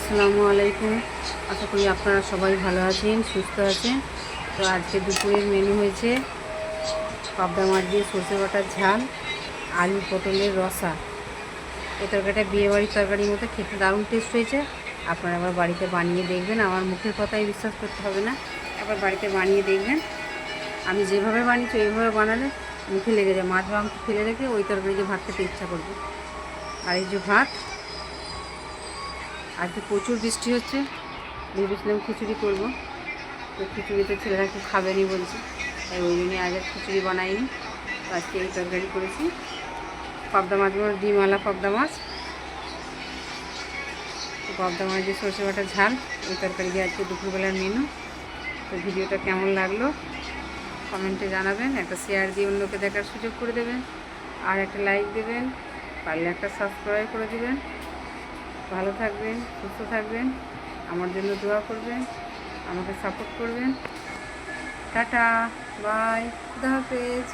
আসসালামু আলাইকুম। আশা করি আপনারা সবাই ভালো আছেন, সুস্থ আছেন। তো আজকে দুপুরের মেনু হয়েছে পাবদা মাছ দিয়ে সর্ষে বাটার ঝাল, আলু পটলের রসা। এই তরকারিটা বিয়েবাড়ির তরকারির মতো খেতে দারুণ টেস্ট হয়েছে। আপনারা আবার বাড়িতে বানিয়ে দেখবেন, আমার মুখের কথাই বিশ্বাস করতে হবে না, আবার বাড়িতে বানিয়ে দেখবেন। আমি যেভাবে বানিয়েছি ওইভাবে বানালে মুখে লেগে যায়, মাছ মাংস ফেলে রেখে ওই তরকারি দিয়ে ভাত খেতে ইচ্ছা করবে। আর এই যে ভাত, আজকে প্রচুর বৃষ্টি হচ্ছে, ভেবেছিলাম খিচুড়ি করব, তো খিচুড়িতে ছেলেরা খুব খাবেনি বলছে, তাই ওই জন্যই আগে খিচুড়ি বানাইনি। তো আজকে এই তরকারি করেছি। পাবদা মাছগুলো ডিমওয়ালা পাবদা মাছ, তো পাবদা মাছ দিয়ে সর্ষে বাটা ঝাল, এই তরকারি দিয়ে আজকে দুপুরবেলার মেনু। তো ভিডিওটা কেমন লাগলো কমেন্টে জানাবেন, একটা শেয়ার দিয়ে অন্যকে দেখার সুযোগ করে দেবেন, আর একটা লাইক দেবেন, পারলে একটা সাবস্ক্রাইব করে দেবেন। ভালো থাকবেন, সুস্থ থাকবেন, আমার জন্য দোয়া করবেন, আমাকে সাপোর্ট করবেন। টাটা, বাই, খুদা হাফেজ।